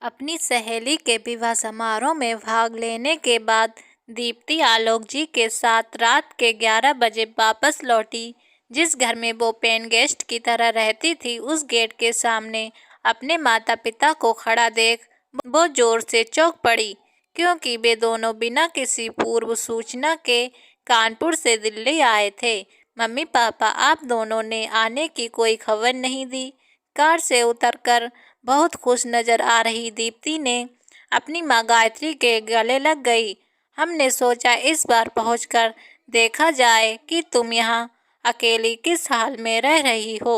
अपनी सहेली के विवाह समारोह में भाग लेने के बाद दीप्ति आलोक जी के साथ रात के 11 बजे वापस लौटी। जिस घर में वो पेन गेस्ट की तरह रहती थी, उस गेट के सामने अपने माता पिता को खड़ा देख वो जोर से चौंक पड़ी, क्योंकि वे दोनों बिना किसी पूर्व सूचना के कानपुर से दिल्ली आए थे। मम्मी पापा, आप दोनों ने आने की कोई खबर नहीं दी। कार से उतरकर बहुत खुश नजर आ रही दीप्ति ने अपनी माँ गायत्री के गले लग गई। हमने सोचा इस बार पहुंचकर देखा जाए कि तुम यहाँ अकेली किस हाल में रह रही हो।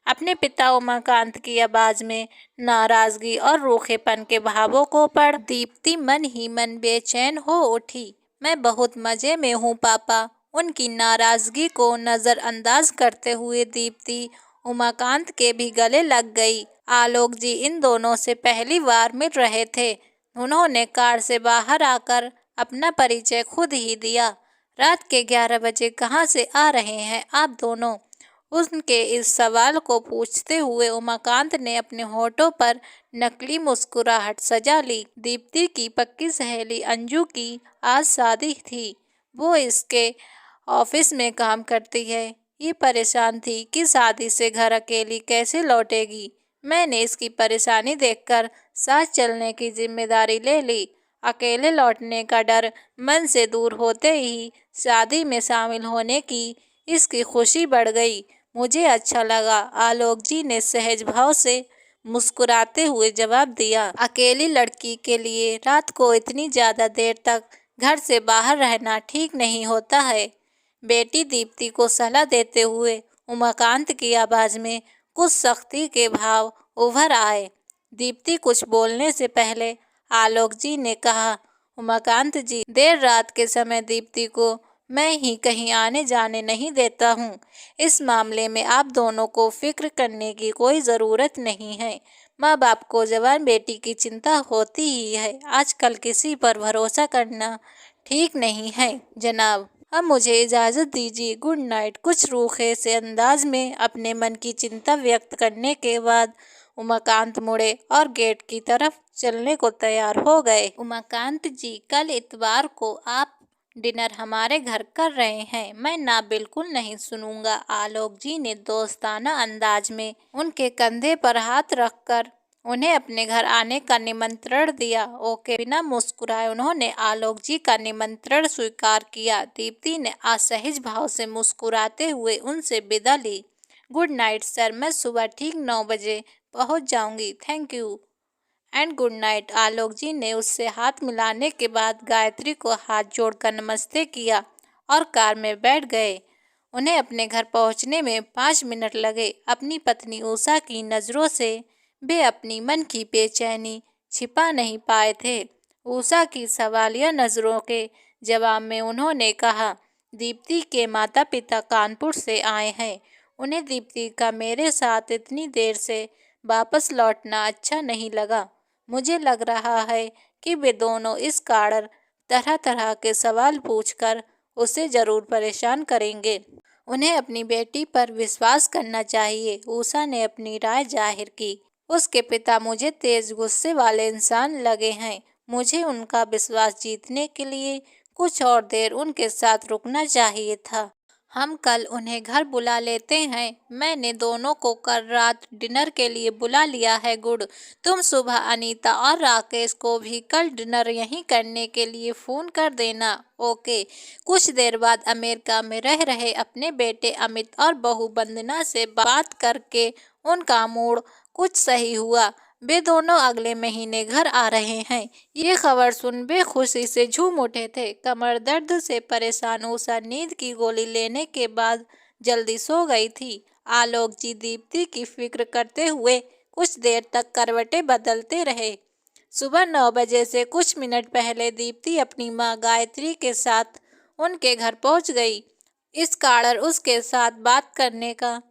अपने पिता उमाकांत की आवाज में नाराजगी और रूखेपन के भावों को पढ़ दीप्ति मन ही मन बेचैन हो उठी। मैं बहुत मजे में हूँ पापा। उनकी नाराजगी को नजरअंदाज करते हुए दीप्ति उमाकांत के भी गले लग गई। आलोक जी इन दोनों से पहली बार मिल रहे थे। उन्होंने कार से बाहर आकर अपना परिचय खुद ही दिया। रात के 11 बजे कहाँ से आ रहे हैं आप दोनों? उनके इस सवाल को पूछते हुए उमाकांत ने अपने होठों पर नकली मुस्कुराहट सजा ली। दीप्ति की पक्की सहेली अंजू की आज शादी थी। वो इसके ऑफिस में काम करती है। ये परेशान थी कि शादी से घर अकेली कैसे लौटेगी। मैंने इसकी परेशानी देखकर साथ चलने की जिम्मेदारी ले ली। अकेले लौटने का डर मन से दूर होते ही शादी में शामिल होने की इसकी खुशी बढ़ गई। मुझे अच्छा लगा, आलोक जी ने सहज भाव से मुस्कुराते हुए जवाब दिया। अकेली लड़की के लिए रात को इतनी ज्यादा देर तक घर से बाहर रहना ठीक नहीं होता है। बेटी दीप्ति को सलाह देते हुए उमाकांत की आवाज में कुछ सख्ती के भाव उभर आए। दीप्ति कुछ बोलने से पहले आलोक जी ने कहा, उमाकांत जी, देर रात के समय दीप्ति को मैं ही कहीं आने जाने नहीं देता हूँ। इस मामले में आप दोनों को फिक्र करने की कोई ज़रूरत नहीं है। माँ बाप को जवान बेटी की चिंता होती ही है। आजकल किसी पर भरोसा करना ठीक नहीं है जनाब। अब मुझे इजाज़त दीजिए, गुड नाइट। कुछ रूखे से अंदाज में अपने मन की चिंता व्यक्त करने के बाद उमाकांत मुड़े और गेट की तरफ चलने को तैयार हो गए। उमाकांत जी, कल इतवार को आप डिनर हमारे घर कर रहे हैं। मैं ना बिल्कुल नहीं सुनूंगा। आलोक जी ने दोस्ताना अंदाज में उनके कंधे पर हाथ रखकर उन्हें अपने घर आने का निमंत्रण दिया। ओके। बिना मुस्कुराए उन्होंने आलोक जी का निमंत्रण स्वीकार किया। दीप्ति ने असहज भाव से मुस्कुराते हुए उनसे विदा ली। गुड नाइट सर, मैं सुबह ठीक 9 बजे पहुंच जाऊंगी। Thank you and good night. Alok ji ने उससे हाथ मिलाने के बाद गायत्री को हाथ जोड़कर नमस्ते किया और कार में बैठ गए। उन्हें अपने घर पहुंचने में 5 मिनट लगे। अपनी पत्नी उषा की नज़रों से वे अपनी मन की बेचैनी छिपा नहीं पाए थे। उषा की सवालिया नज़रों के जवाब में उन्होंने कहा, दीप्ति के माता पिता कानपुर से आए हैं। उन्हें दीप्ति का मेरे साथ इतनी देर से वापस लौटना अच्छा नहीं लगा। मुझे लग रहा है कि वे दोनों इस कारण तरह तरह के सवाल पूछकर उसे जरूर परेशान करेंगे। उन्हें अपनी बेटी पर विश्वास करना चाहिए। उषा ने अपनी राय जाहिर की। उसके पिता मुझे तेज गुस्से वाले इंसान लगे हैं। मुझे उनका विश्वास जीतने के लिए कुछ और देर उनके साथ रुकना चाहिए था। हम कल उन्हें घर बुला लेते हैं। मैंने दोनों को कल रात डिनर के लिए बुला लिया है। गुड। तुम सुबह अनीता और राकेश को भी कल डिनर यहीं करने के लिए फ़ोन कर देना। ओके। कुछ देर बाद अमेरिका में रह रहे अपने बेटे अमित और बहू वंदना से बात करके उनका मूड कुछ सही हुआ। वे दोनों अगले महीने घर आ रहे हैं। ये खबर सुन वे खुशी से झूम उठे थे। कमर दर्द से परेशान उषा नींद की गोली लेने के बाद जल्दी सो गई थी। आलोक जी दीप्ति की फिक्र करते हुए कुछ देर तक करवटें बदलते रहे। सुबह 9 बजे से कुछ मिनट पहले दीप्ति अपनी माँ गायत्री के साथ उनके घर पहुंच गई। इस कारण उसके साथ बात करने का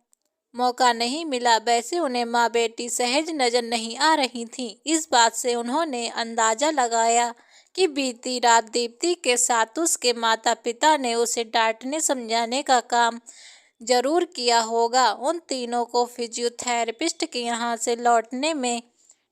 मौका नहीं मिला। वैसे उन्हें माँ बेटी सहज नजर नहीं आ रही थी। इस बात से उन्होंने अंदाजा लगाया कि बीती रात दीप्ति के साथ उसके माता पिता ने उसे डांटने समझाने का काम जरूर किया होगा। उन तीनों को फिजियोथेरेपिस्ट के यहाँ से लौटने में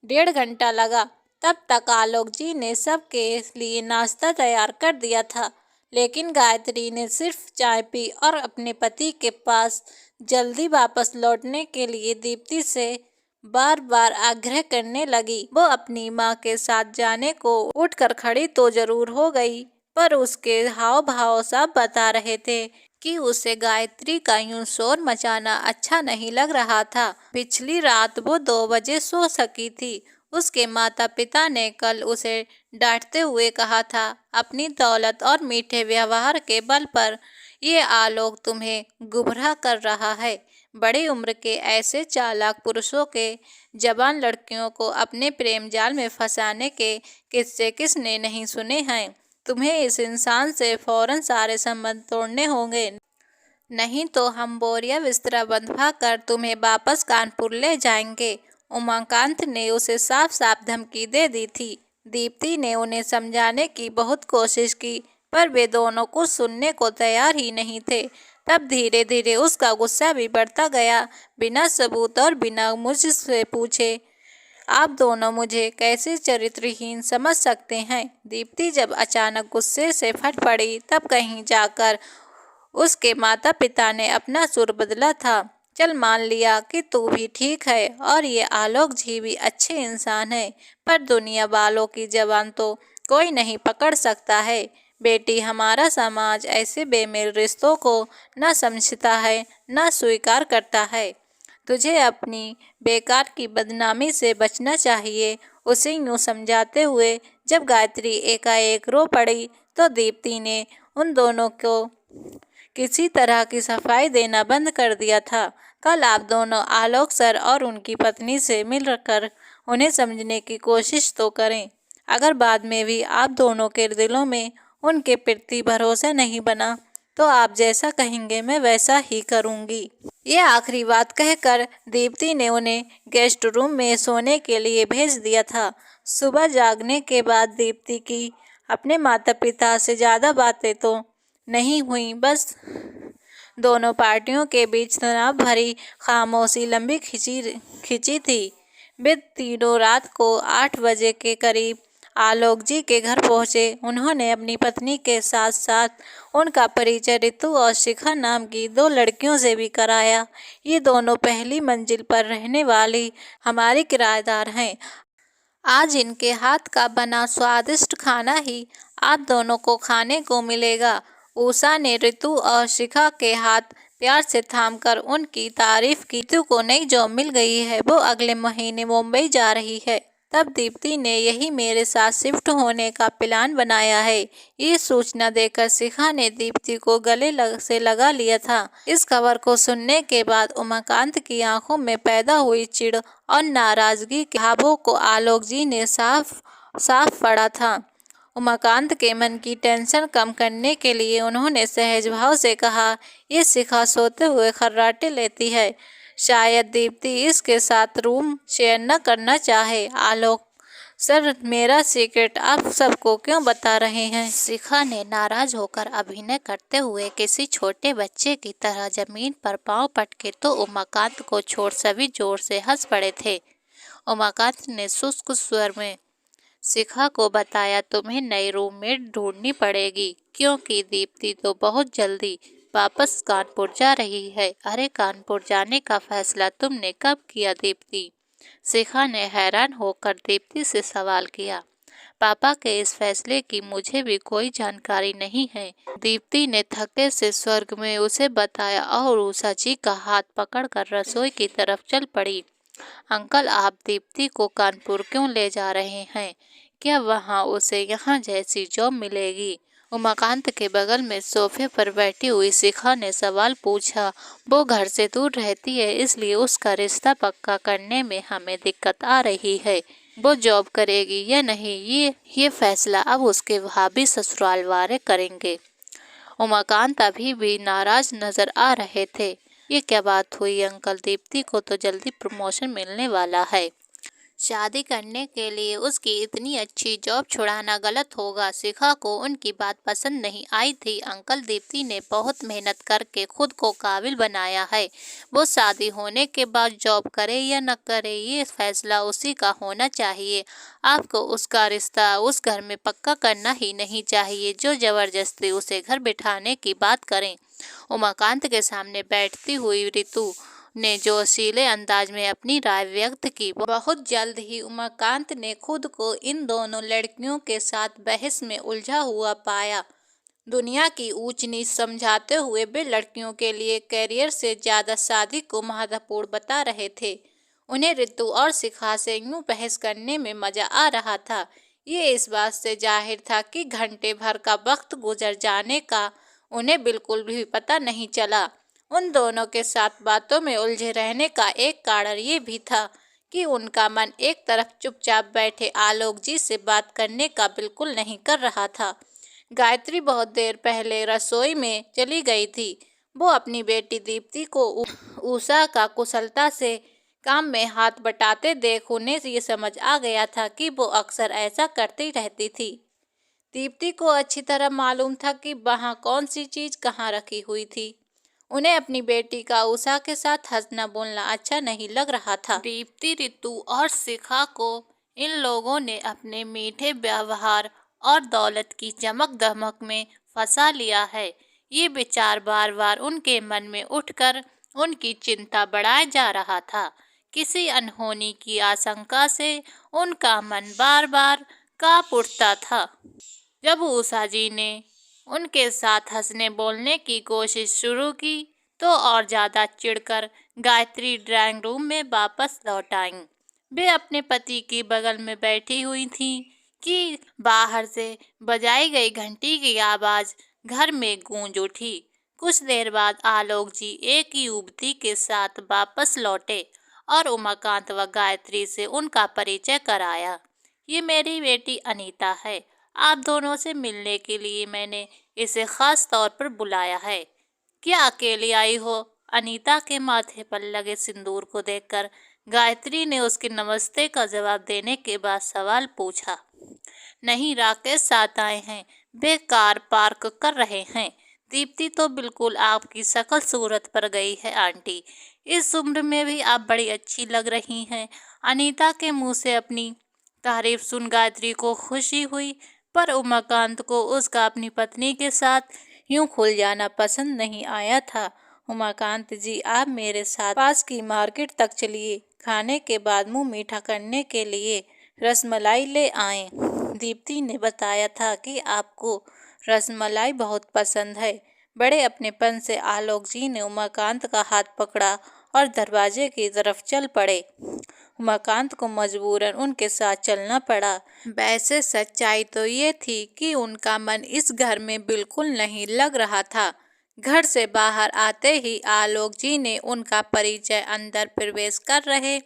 1.5 घंटा लगा। तब तक आलोक जी ने सबके लिए नाश्ता तैयार कर दिया था, लेकिन गायत्री ने सिर्फ चाय पी और अपने पति के पास जल्दी वापस लौटने के लिए दीप्ति से बार बार आग्रह करने लगी। वो अपनी माँ के साथ जाने को उठकर खड़ी तो जरूर हो गई, पर उसके हाव भाव सब बता रहे थे कि उसे गायत्री का यूं शोर मचाना अच्छा नहीं लग रहा था। पिछली रात वो 2 बजे सो सकी थी। उसके माता पिता ने कल उसे डांटते हुए कहा था, अपनी दौलत और मीठे व्यवहार के बल पर ये आलोक तुम्हें गुमराह कर रहा है। बड़ी उम्र के ऐसे चालाक पुरुषों के जवान लड़कियों को अपने प्रेम जाल में फंसाने के किस्से किसने नहीं सुने हैं। तुम्हें इस इंसान से फौरन सारे संबंध तोड़ने होंगे, नहीं तो हम बोरिया बिस्तरा बंधवा कर तुम्हें वापस कानपुर ले जाएंगे। उमाकांत ने उसे साफ साफ धमकी दे दी थी। दीप्ति ने उन्हें समझाने की बहुत कोशिश की, पर वे दोनों कुछ सुनने को तैयार ही नहीं थे। तब धीरे धीरे उसका गुस्सा भी बढ़ता गया। बिना सबूत और बिना मुझसे पूछे आप दोनों मुझे कैसे चरित्रहीन समझ सकते हैं। दीप्ति जब अचानक गुस्से से फट पड़ी, तब कहीं जाकर उसके माता पिता ने अपना सुर बदला था। चल मान लिया कि तू भी ठीक है और ये आलोक जी भी अच्छे इंसान है, पर दुनिया वालों की जबान तो कोई नहीं पकड़ सकता है। बेटी, हमारा समाज ऐसे बेमेल रिश्तों को न समझता है न स्वीकार करता है। तुझे अपनी बेकार की बदनामी से बचना चाहिए। उसे यूं समझाते हुए जब गायत्री एकाएक रो पड़ी, तो दीप्ति ने उन दोनों को किसी तरह की सफाई देना बंद कर दिया था। कल आप दोनों आलोक सर और उनकी पत्नी से मिलकर उन्हें समझने की कोशिश तो करें। अगर बाद में भी आप दोनों के दिलों में उनके प्रति भरोसा नहीं बना, तो आप जैसा कहेंगे मैं वैसा ही करूंगी। ये आखिरी बात कहकर दीप्ति ने उन्हें गेस्ट रूम में सोने के लिए भेज दिया था। सुबह जागने के बाद दीप्ति की अपने माता पिता से ज़्यादा बातें तो नहीं हुई, बस दोनों पार्टियों के बीच तनाव भरी खामोशी लंबी खिंची थी। वे तीनों रात को 8 बजे के करीब आलोक जी के घर पहुंचे। उन्होंने अपनी पत्नी के साथ साथ उनका परिचय ऋतु और शिखा नाम की 2 लड़कियों से भी कराया। ये दोनों पहली मंजिल पर रहने वाली हमारी किराएदार हैं। आज इनके हाथ का बना स्वादिष्ट खाना ही आप दोनों को खाने को मिलेगा। उषा ने ऋतु और शिखा के हाथ प्यार से थामकर उनकी तारीफ की। ऋतु को नई जॉब मिल गई है, वो अगले महीने मुंबई जा रही है। तब दीप्ति ने यही मेरे साथ शिफ्ट होने का प्लान बनाया है। ये सूचना देकर शिखा ने दीप्ति को गले से लगा लिया था। इस खबर को सुनने के बाद उमाकांत की आंखों में पैदा हुई चिढ़ और नाराजगी के भावों को आलोक जी ने साफ पढ़ा था। उमाकांत के मन की टेंशन कम करने के लिए उन्होंने सहज भाव से कहा, ये शिखा सोते हुए खर्राटे लेती है, शायद दीप्ति इसके साथ रूम शेयर न करना चाहे। आलोक सर, मेरा सीक्रेट आप सबको क्यों बता रहे हैं? शिखा ने नाराज होकर अभिनय करते हुए किसी छोटे बच्चे की तरह जमीन पर पांव पटके तो उमाकांत को छोड़ सभी जोर से हंस पड़े थे। उमाकांत ने शुष्क स्वर में शिखा को बताया, तुम्हें नई रूममेट ढूंढनी पड़ेगी, क्योंकि दीप्ति तो बहुत जल्दी वापस कानपुर जा रही है। अरे, कानपुर जाने का फैसला तुमने कब किया दीप्ति? शिखा ने हैरान होकर दीप्ति से सवाल किया। पापा के इस फैसले की मुझे भी कोई जानकारी नहीं है, दीप्ति ने थके से स्वर्ग में उसे बताया और उषा जी का हाथ पकड़कर रसोई की तरफ चल पड़ी। अंकल, आप दीप्ति को कानपुर क्यों ले जा रहे हैं? क्या वहाँ उसे यहाँ जैसी जॉब मिलेगी? उमाकांत के बगल में सोफे पर बैठी हुई शिखा ने सवाल पूछा। वो घर से दूर रहती है, इसलिए उसका रिश्ता पक्का करने में हमें दिक्कत आ रही है। वो जॉब करेगी या नहीं, ये फैसला अब उसके भाभी ससुराल वाले करेंगे। उमाकांत अभी भी नाराज नजर आ रहे थे। ये क्या बात हुई अंकल? दीप्ति को तो जल्दी प्रमोशन मिलने वाला है। शादी करने के लिए उसकी इतनी अच्छी जॉब छुड़ाना गलत होगा। शिखा को उनकी बात पसंद नहीं आई थी। अंकल दीप्ति ने बहुत मेहनत करके खुद को काबिल बनाया है। वो शादी होने के बाद जॉब करे या न करे ये फैसला उसी का होना चाहिए। आपको उसका रिश्ता उस घर में पक्का करना ही नहीं चाहिए जो जबरदस्ती उसे घर बिठाने की बात करें। उमाकांत के सामने बैठती हुई रितु ने जोशीले अंदाज में अपनी राय व्यक्त की। बहुत जल्द ही उमाकांत ने खुद को इन दोनों लड़कियों के साथ बहस में उलझा हुआ पाया। दुनिया की ऊंच नीच समझाते हुए वे लड़कियों के लिए करियर से ज्यादा शादी को महत्वपूर्ण बता रहे थे। उन्हें रितु और शिखा से यूं बहस करने में मजा आ रहा था। ये इस बात से जाहिर था कि घंटे भर का वक्त गुजर जाने का उन्हें बिल्कुल भी पता नहीं चला। उन दोनों के साथ बातों में उलझे रहने का एक कारण ये भी था कि उनका मन एक तरफ चुपचाप बैठे आलोक जी से बात करने का बिल्कुल नहीं कर रहा था। गायत्री बहुत देर पहले रसोई में चली गई थी। वो अपनी बेटी दीप्ति को उषा का कुशलता से काम में हाथ बटाते देख उन्हें ये समझ आ गया था कि वो अक्सर ऐसा करती रहती थी। दीप्ति को अच्छी तरह मालूम था कि वहाँ कौन सी चीज कहाँ रखी हुई थी। उन्हें अपनी बेटी का उषा के साथ हंसना बोलना अच्छा नहीं लग रहा था। दीप्ति, रितु और शिखा को इन लोगों ने अपने मीठे व्यवहार और दौलत की चमक दमक में फंसा लिया है। ये विचार बार बार उनके मन में उठकर उनकी चिंता बढ़ाए जा रहा था। किसी अनहोनी की आशंका से उनका मन बार बार कांप उठता था। जब उषा जी ने उनके साथ हंसने बोलने की कोशिश शुरू की तो और ज्यादा चिढ़कर गायत्री ड्राइंग रूम में वापस लौट आईं। वे अपने पति के बगल में बैठी हुई थीं कि बाहर से बजाई गई घंटी की आवाज घर में गूंज उठी। कुछ देर बाद आलोक जी एक युवती के साथ वापस लौटे और उमाकांत व गायत्री से उनका परिचय कराया। ये मेरी बेटी अनीता है। आप दोनों से मिलने के लिए मैंने इसे खास तौर पर बुलाया है। क्या अकेली आई हो? अनीता के माथे पर लगे सिंदूर को देखकर गायत्री ने उसके नमस्ते का जवाब देने के बाद सवाल पूछा। नहीं, राकेश साथ आए हैं। वे कार पार्क कर रहे हैं। दीप्ति तो बिल्कुल आपकी शक्ल सूरत पर गई है आंटी। इस उम्र में भी आप बड़ी अच्छी लग रही हैं। अनीता के मुंह से अपनी तारीफ सुन गायत्री को खुशी हुई, पर उमाकांत को उसका अपनी पत्नी के साथ यूं खुल जाना पसंद नहीं आया था। उमाकांत जी, आप मेरे साथ पास की मार्केट तक चलिए। खाने के बाद मुंह मीठा करने के लिए रसमलाई ले आएं। दीप्ति ने बताया था कि आपको रसमलाई बहुत पसंद है। बड़े अपनेपन से आलोक जी ने उमाकांत का हाथ पकड़ा और दरवाजे की तरफ चल पड़े। उमाकांत को मजबूरन उनके साथ चलना पड़ा। वैसे सच्चाई तो ये थी कि उनका मन इस घर में बिल्कुल नहीं लग रहा था। घर से बाहर आते ही आलोक जी ने उनका परिचय अंदर प्रवेश कर रहे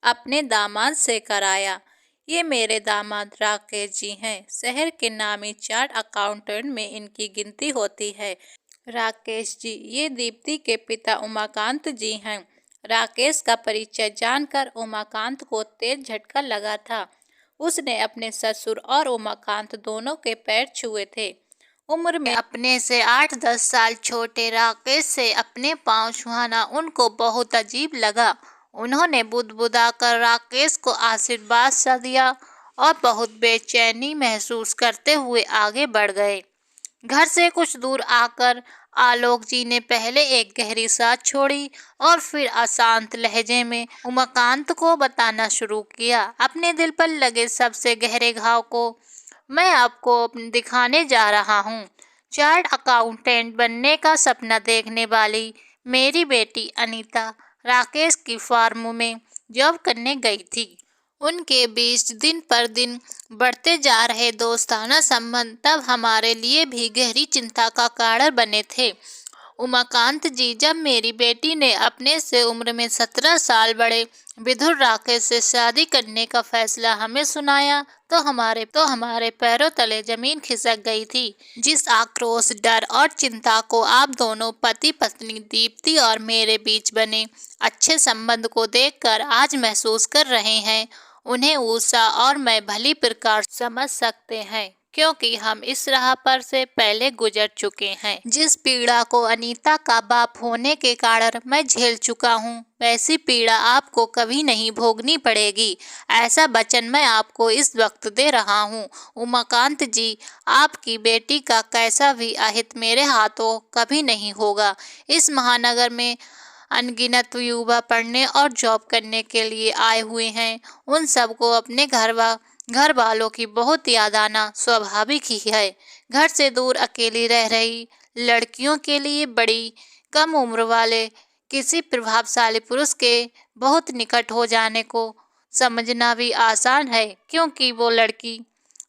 अपने दामाद से कराया। ये मेरे दामाद राकेश जी हैं। शहर के नामी चार्ट अकाउंटेंट में इनकी गिनती होती है। राकेश जी, ये दीप्ति के पिता उमाकांत जी हैं। राकेश का परिचय जानकर उमाकांत को तेज झटका लगा था। उसने अपने ससुर और उमाकांत दोनों के पैर छुए थे। उम्र में अपने से 8-10 साल छोटे राकेश से अपने पांव छुआना उनको बहुत अजीब लगा। उन्होंने बुदबुदाकर राकेश को आशीर्वाद सा दिया और बहुत बेचैनी महसूस करते हुए आगे बढ़ गए। घर से कुछ दूर आकर आलोक जी ने पहले एक गहरी सांस छोड़ी और फिर अशांत लहजे में उमाकांत को बताना शुरू किया अपने दिल पर लगे सबसे गहरे घाव को। मैं आपको दिखाने जा रहा हूँ। चार्ट अकाउंटेंट बनने का सपना देखने वाली मेरी बेटी अनीता राकेश की फार्म में जॉब करने गई थी। उनके बीच दिन पर दिन बढ़ते जा रहे दोस्ताना संबंध तब हमारे लिए भी गहरी चिंता का कारण बने थे। उमाकांत जी, जब मेरी बेटी ने अपने से उम्र में 17 साल बड़े विधुर राकेश से शादी करने का फैसला हमें सुनाया तो हमारे पैरों तले जमीन खिसक गई थी। जिस आक्रोश, डर और चिंता को आप दोनों पति पत्नी दीप्ति और मेरे बीच बने अच्छे संबंध को देखकर आज महसूस कर रहे हैं, उन्हें ऊषा और मैं भली प्रकार समझ सकते हैं, क्योंकि हम इस राह पर से पहले गुजर चुके हैं। जिस पीड़ा को अनीता का बाप होने के कारण मैं झेल चुका हूँ, वैसी पीड़ा आपको कभी नहीं भोगनी पड़ेगी। ऐसा वचन मैं आपको इस वक्त दे रहा हूँ। उमाकांत जी, आपकी बेटी का कैसा भी अहित मेरे हाथों कभी नहीं होगा। इस महानगर में अनगिनत युवा पढ़ने और जॉब करने के लिए आए हुए हैं। उन सबको अपने घर वालों की बहुत याद आना स्वाभाविक ही है। घर से दूर अकेली रह रही लड़कियों के लिए बड़ी कम उम्र वाले किसी प्रभावशाली पुरुष के बहुत निकट हो जाने को समझना भी आसान है, क्योंकि वो लड़की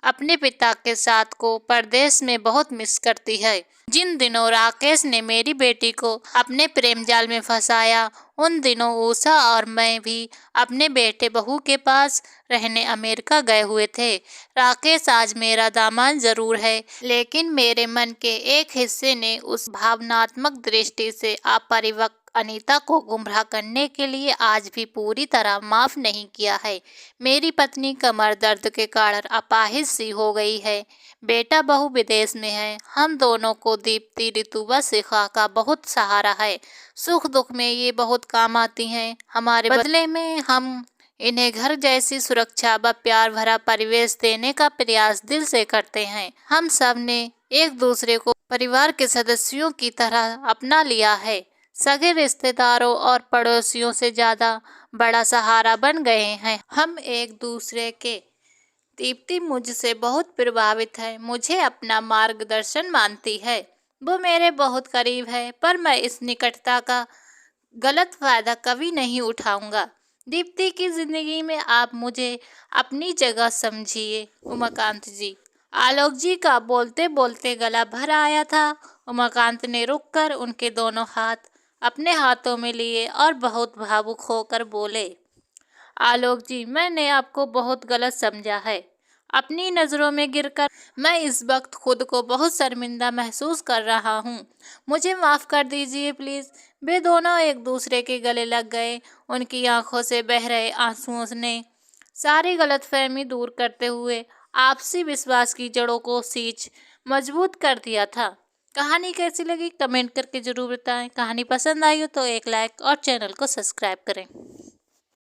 अपने पिता के साथ को परदेश में बहुत मिस करती है। जिन दिनों राकेश ने मेरी बेटी को अपने प्रेम जाल में फंसाया, उन दिनों उषा और मैं भी अपने बेटे बहू के पास रहने अमेरिका गए हुए थे। राकेश आज मेरा दामाद जरूर है, लेकिन मेरे मन के एक हिस्से ने उस भावनात्मक दृष्टि से अपरिपक्व अनीता को गुमराह करने के लिए आज भी पूरी तरह माफ नहीं किया है। मेरी पत्नी कमर दर्द के कारण अपाहिज सी हो गई है। बेटा बहू विदेश में है। हम दोनों को दीप्ति ऋतुवा शिखा का बहुत सहारा है। सुख दुख में ये बहुत काम आती हैं। हमारे बदले में हम इन्हें घर जैसी सुरक्षा व प्यार भरा परिवेश देने का प्रयास दिल से करते हैं। हम सब ने एक दूसरे को परिवार के सदस्यों की तरह अपना लिया है। सगे रिश्तेदारों और पड़ोसियों से ज्यादा बड़ा सहारा बन गए हैं हम एक दूसरे के। दीप्ति मुझसे बहुत प्रभावित है, मुझे अपना मार्गदर्शन मानती है। वो मेरे बहुत करीब है, पर मैं इस निकटता का गलत फायदा कभी नहीं उठाऊंगा। दीप्ति की जिंदगी में आप मुझे अपनी जगह समझिए उमाकांत जी। आलोक जी का बोलते बोलते गला भर आया था। उमाकांत ने रुककर उनके दोनों हाथ अपने हाथों में लिए और बहुत भावुक होकर बोले, आलोक जी, मैंने आपको बहुत गलत समझा है। अपनी नज़रों में गिरकर मैं इस वक्त खुद को बहुत शर्मिंदा महसूस कर रहा हूँ। मुझे माफ़ कर दीजिए प्लीज़। वे दोनों एक दूसरे के गले लग गए। उनकी आंखों से बह रहे आंसुओं ने सारी गलतफहमी दूर करते हुए आपसी विश्वास की जड़ों को सींच मजबूत कर दिया था। कहानी कैसी लगी कमेंट करके ज़रूर बताएं। कहानी पसंद आई हो तो एक लाइक और चैनल को सब्सक्राइब करें।